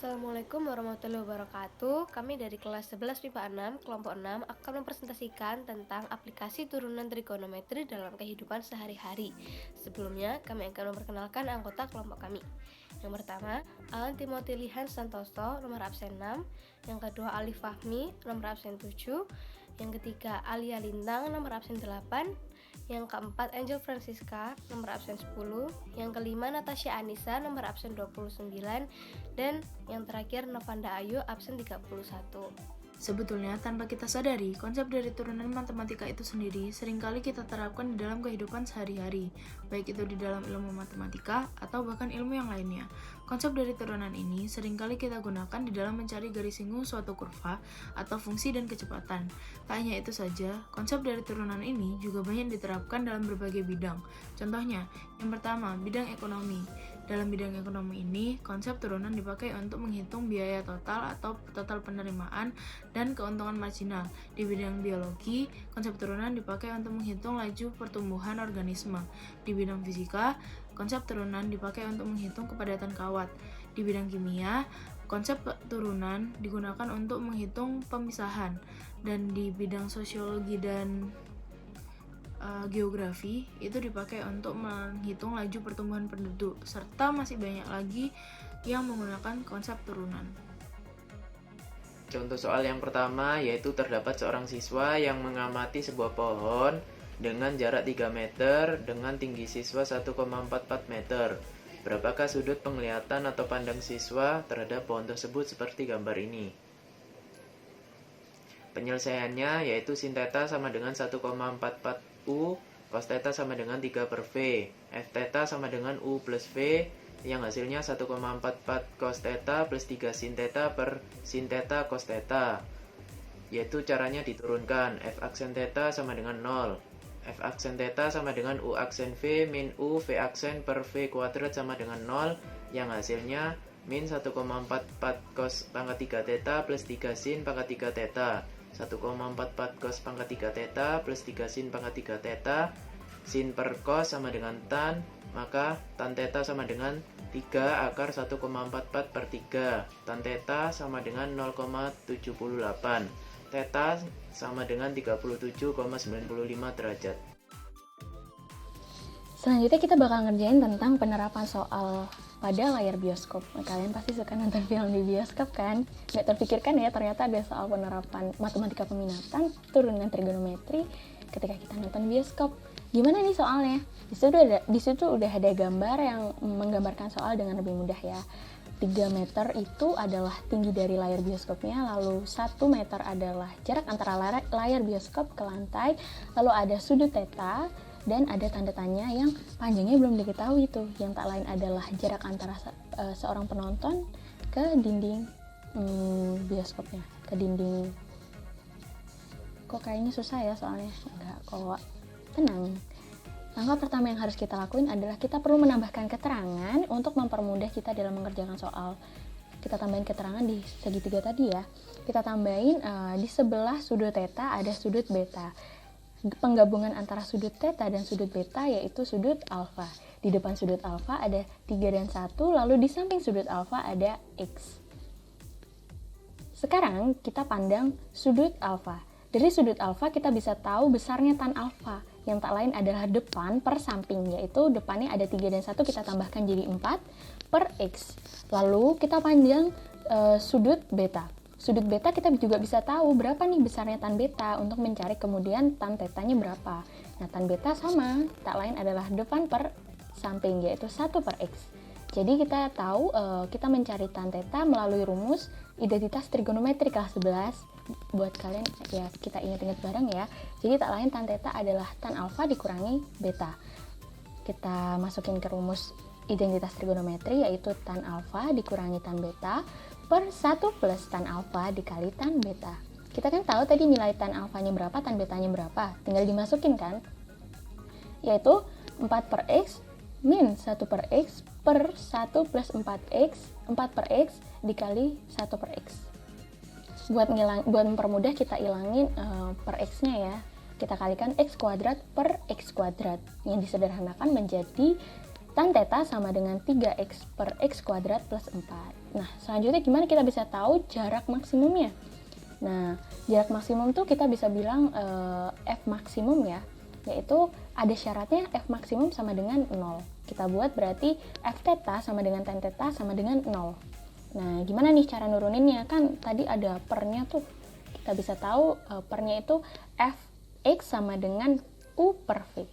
Assalamualaikum warahmatullahi wabarakatuh. Kami dari kelas 11 MIPA 6, kelompok 6 akan mempresentasikan tentang aplikasi turunan trigonometri dalam kehidupan sehari-hari. Sebelumnya, kami akan memperkenalkan anggota kelompok kami. Yang pertama, Alan Timothy Lihan Santoso, nomor absen 6. Yang kedua, Alif Fahmi, nomor absen 7. Yang ketiga, Alia Lintang, nomor absen 8. Yang keempat, Angel Francisca, nomor absen 10. Yang kelima, Natasha Anissa, nomor absen 29. Dan yang terakhir, Novanda Ayu, absen 31. Sebetulnya, tanpa kita sadari, konsep dari turunan matematika itu sendiri seringkali kita terapkan di dalam kehidupan sehari-hari, baik itu di dalam ilmu matematika atau bahkan ilmu yang lainnya. Konsep dari turunan ini seringkali kita gunakan di dalam mencari garis singgung suatu kurva atau fungsi dan kecepatan. Tak hanya itu saja, konsep dari turunan ini juga banyak diterapkan dalam berbagai bidang. Contohnya, yang pertama, bidang ekonomi. Dalam bidang ekonomi ini, konsep turunan dipakai untuk menghitung biaya total atau total penerimaan dan keuntungan marginal. Di bidang biologi, konsep turunan dipakai untuk menghitung laju pertumbuhan organisme. Di bidang fisika, konsep turunan dipakai untuk menghitung kepadatan kawat. Di bidang kimia, konsep turunan digunakan untuk menghitung pemisahan. Dan di bidang sosiologi dan geografi itu dipakai untuk menghitung laju pertumbuhan penduduk, serta masih banyak lagi yang menggunakan konsep turunan. Contoh soal yang pertama yaitu terdapat seorang siswa yang mengamati sebuah pohon dengan jarak 3 meter dengan tinggi siswa 1,44 meter. Berapakah sudut penglihatan atau pandang siswa terhadap pohon tersebut seperti gambar ini? Penyelesaiannya yaitu sin theta sama dengan 1,44 U, cos theta sama dengan 3 per V, f theta sama dengan U plus V, yang hasilnya 1,44 cos theta plus 3 sin theta per sin theta cos theta. Yaitu caranya diturunkan, f aksen theta sama dengan 0, f aksen theta sama dengan U aksen V min U V aksen per V kuadrat sama dengan 0, yang hasilnya min 1,44 cos pangkat 3 theta plus 3 sin pangkat 3 theta. 1,44 cos pangkat 3 theta plus 3 sin pangkat 3 theta. Sin per cos sama dengan tan, maka tan theta sama dengan 3 akar 1,44 per 3. Tan theta sama dengan 0,78. Theta sama dengan 37,95 derajat. Selanjutnya kita bakal ngerjain tentang penerapan soal pada layar bioskop. Kalian pasti suka nonton film di bioskop kan? Nggak terpikirkan ya ternyata ada soal penerapan matematika peminatan, turunan trigonometri ketika kita nonton bioskop. Gimana nih soalnya? Di situ udah ada gambar yang menggambarkan soal dengan lebih mudah ya. 3 meter itu adalah tinggi dari layar bioskopnya, lalu 1 meter adalah jarak antara layar bioskop ke lantai, lalu ada sudut theta, dan ada tanda tanya yang panjangnya belum diketahui tuh, yang tak lain adalah jarak antara seorang penonton ke dinding bioskopnya, ke dinding. Kok kayaknya susah ya soalnya? Enggak kok, tenang. Langkah pertama yang harus kita lakuin adalah kita perlu menambahkan keterangan untuk mempermudah kita dalam mengerjakan soal. Kita tambahin keterangan di segitiga tadi ya. Kita tambahin di sebelah sudut theta ada sudut beta. Penggabungan antara sudut theta dan sudut beta yaitu sudut alfa. Di depan sudut alfa ada 3 dan 1, lalu di samping sudut alfa ada X. Sekarang kita pandang sudut alfa. Dari sudut alfa kita bisa tahu besarnya tan alfa, yang tak lain adalah depan per samping, yaitu depannya ada 3 dan 1 kita tambahkan jadi 4 per X. Lalu kita pandang sudut beta. Sudut beta kita juga bisa tahu berapa nih besarnya tan beta untuk mencari kemudian tan tetanya berapa. Nah, tan beta sama, tak lain adalah depan per samping, yaitu 1 per X. Jadi kita tahu kita mencari tan theta melalui rumus identitas trigonometri kelas 11. Buat kalian ya kita ingat-ingat bareng ya. Jadi tak lain tan theta adalah tan alfa dikurangi beta. Kita masukin ke rumus identitas trigonometri yaitu tan alfa dikurangi tan beta per 1 plus tan alfa dikali tan beta. Kita kan tahu tadi nilai tan alfanya berapa, tan betanya berapa. Tinggal dimasukin kan. Yaitu 4 per X min 1 per X per 1 plus 4X, 4 per X dikali 1 per X. Buat mempermudah kita ilangin per X-nya ya. Kita kalikan X kuadrat per X kuadrat. Yang disederhanakan menjadi tan theta sama dengan 3X per X kuadrat plus 4. Nah, selanjutnya gimana kita bisa tahu jarak maksimumnya? Nah, jarak maksimum tuh kita bisa bilang F maksimum ya, yaitu ada syaratnya F maksimum sama dengan 0. Kita buat berarti F theta sama dengan tan theta sama dengan 0. Nah, gimana nih cara nuruninnya? Kan tadi ada pernya tuh. Kita bisa tahu pernya itu Fx sama dengan U per V.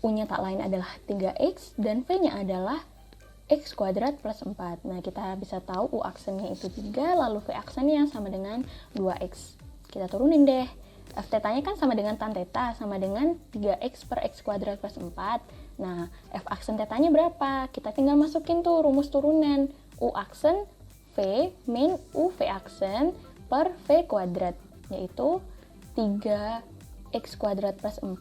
U-nya tak lain adalah 3x dan V-nya adalah x kuadrat plus 4. Nah, kita bisa tahu U aksennya itu 3, lalu V aksennya sama dengan 2x. Kita turunin deh. F theta-nya kan sama dengan tan theta, sama dengan 3x per x kuadrat plus 4. Nah, F aksen theta-nya berapa? Kita tinggal masukin tuh rumus turunan. U aksen V min U V aksen per V kuadrat, yaitu 3x kuadrat plus 4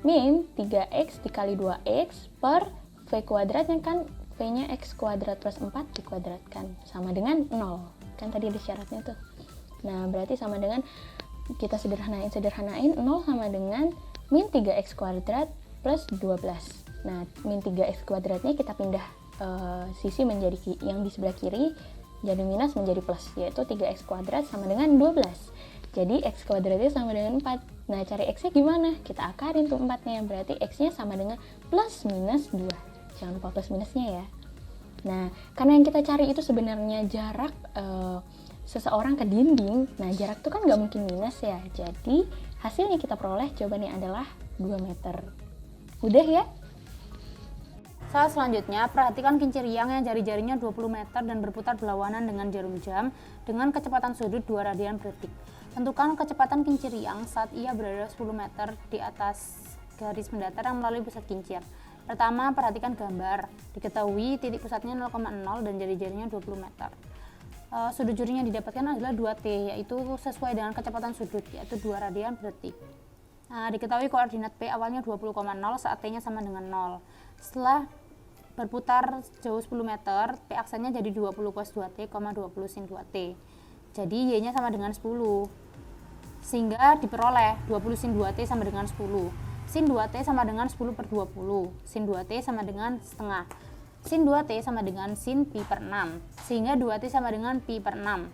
min 3x dikali 2x per V kuadratnya kan V-nya x kuadrat plus 4 dikuadratkan sama dengan 0. Kan tadi ada syaratnya tuh. Nah, berarti sama dengan kita sederhanain 0 sama dengan min 3x kuadrat plus 12. Nah, min 3x kuadratnya kita pindah sisi menjadi yang di sebelah kiri, jadi minus menjadi plus, yaitu 3x kuadrat sama dengan 12. Jadi x kuadratnya sama dengan 4. Nah, cari x-nya gimana? Kita akarin tuh 4-nya, berarti x-nya sama dengan plus minus 2. Jangan lupa plus minusnya ya. Nah, karena yang kita cari itu sebenarnya jarak seseorang ke dinding. Nah, jarak itu kan nggak mungkin minus ya. Jadi, hasilnya kita peroleh jawabannya adalah 2 meter. Udah ya? Saat selanjutnya, perhatikan kincir yang jari-jarinya 20 meter dan berputar berlawanan dengan jarum jam dengan kecepatan sudut 2 radian per detik. Tentukan kecepatan kincir yang saat ia berada 10 meter di atas garis mendatar yang melalui pusat kincir. Pertama, perhatikan gambar. Diketahui titik pusatnya 0,0 dan jari-jarinya 20 meter. Sudut juri yang didapatkan adalah 2T, yaitu sesuai dengan kecepatan sudut, yaitu 2 radian per detik. Diketahui koordinat P awalnya 20,0 saat T-nya sama dengan 0. Setelah berputar jauh 10 meter, P aksennya jadi 20 cos 2T, 20 sin 2T. Jadi Y-nya sama dengan 10. Sehingga diperoleh 20 sin 2T sama dengan 10. Sin 2T sama dengan 10 per 20. Sin 2T sama dengan setengah. Sin 2T sama dengan sin pi per 6. Sehingga 2T sama dengan pi per 6.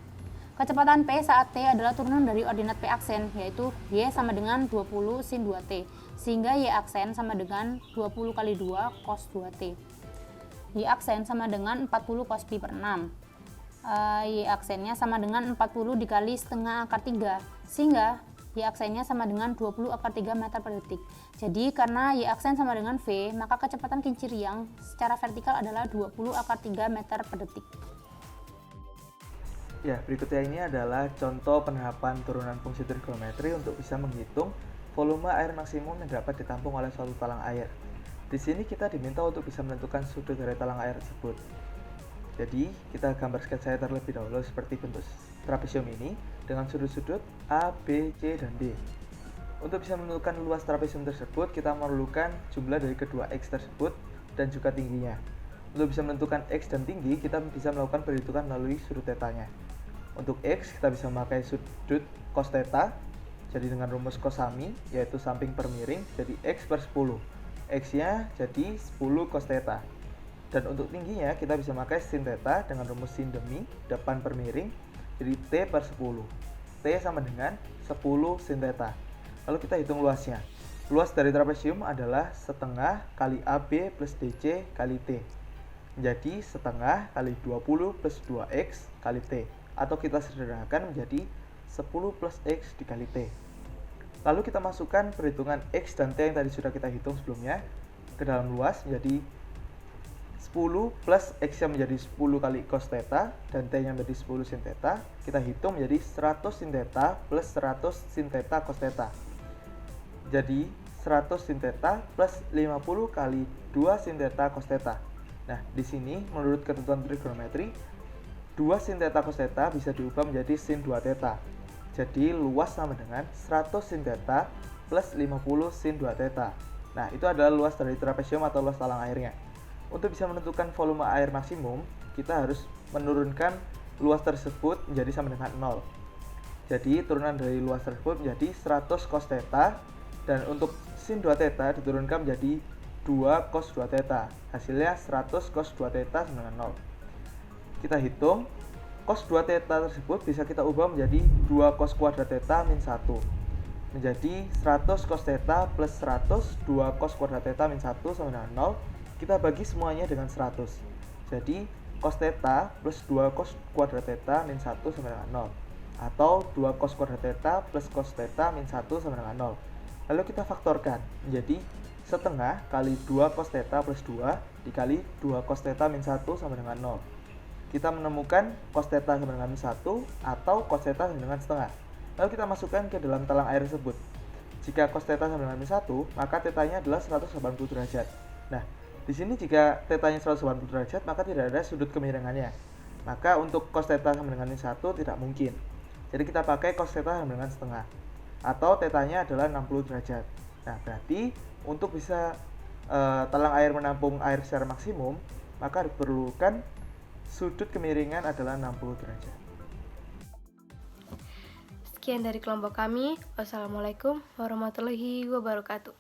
Kecepatan P saat T adalah turunan dari ordinat P aksen, yaitu Y sama dengan 20 sin 2T. Sehingga Y aksen sama dengan 20 kali 2 cos 2T. Y aksen sama dengan 40 cos pi per 6. Y aksennya sama dengan 40 dikali setengah akar 3. Sehingga Y aksennya sama dengan 20 akar 3 meter per detik. Jadi karena Y aksen sama dengan V, maka kecepatan kincir yang secara vertikal adalah 20 akar 3 meter per detik. Ya, berikutnya ini adalah contoh penerapan turunan fungsi trigonometri untuk bisa menghitung volume air maksimum yang dapat ditampung oleh suatu talang air. Di sini kita diminta untuk bisa menentukan sudut dari talang air tersebut. Jadi, kita gambar sketsa terlebih dahulu seperti bentuk trapesium ini dengan sudut-sudut A, B, C, dan D. Untuk bisa menentukan luas trapesium tersebut, kita memerlukan jumlah dari kedua X tersebut dan juga tingginya. Untuk bisa menentukan X dan tinggi, kita bisa melakukan perhitungan melalui sudut tetanya. Untuk X, kita bisa memakai sudut cos theta, jadi dengan rumus cosami, yaitu samping per miring, jadi X per 10. X-nya jadi 10 cos theta. Dan untuk tingginya, kita bisa memakai sin theta dengan rumus sin demi, depan per miring, jadi T per 10. T sama dengan 10 sin theta. Lalu kita hitung luasnya. Luas dari trapesium adalah setengah kali AB plus DC kali T. Jadi setengah kali 20 plus 2X kali T. Atau kita sederhanakan menjadi 10 plus X dikali T. Lalu kita masukkan perhitungan X dan T yang tadi sudah kita hitung sebelumnya ke dalam luas menjadi 10 plus X-nya menjadi 10 kali cos theta dan T-nya menjadi 10 sin theta. Kita hitung menjadi 100 sin theta plus 100 sin theta cos theta. Jadi 100 sin theta plus 50 kali 2 sin theta cos theta. Nah, di sini menurut ketentuan trigonometri 2 sin theta cos theta bisa diubah menjadi sin 2 theta. Jadi luas sama dengan 100 sin theta plus 50 sin 2 theta. Nah, itu adalah luas dari trapesium atau luas talang airnya. Untuk bisa menentukan volume air maksimum, kita harus menurunkan luas tersebut menjadi sama dengan 0. Jadi turunan dari luas tersebut menjadi 100 cos theta, dan untuk sin 2 theta diturunkan menjadi 2 cos 2 theta. Hasilnya 100 cos 2 theta sama dengan 0. kita hitung, cos 2 theta tersebut bisa kita ubah menjadi 2 cos kuadrat theta min 1. Menjadi 100 cos theta plus 100, 2 cos kuadrat theta min 1 sama dengan 0. Kita bagi semuanya dengan 100. Jadi, cos theta plus 2 cos kuadrat theta min 1 sama dengan 0. Atau 2 cos kuadrat theta plus cos theta min 1 sama dengan 0. Lalu kita faktorkan menjadi setengah kali 2 cos theta plus 2 dikali 2 cos theta min 1 sama dengan 0. Kita menemukan cos theta sama dengan 1 atau cos theta sama dengan setengah. Lalu kita masukkan ke dalam talang air tersebut. Jika cos theta sama dengan 1, maka theta-nya adalah 180 derajat. Nah, di sini jika theta-nya 180 derajat, maka tidak ada sudut kemiringannya. Maka untuk cos theta sama dengan 1 tidak mungkin. Jadi kita pakai cos theta sama dengan setengah. Atau theta-nya adalah 60 derajat. Nah, berarti untuk bisa talang air menampung air secara maksimum, maka diperlukan sudut kemiringan adalah 60 derajat. Sekian dari kelompok kami. Wassalamualaikum warahmatullahi wabarakatuh.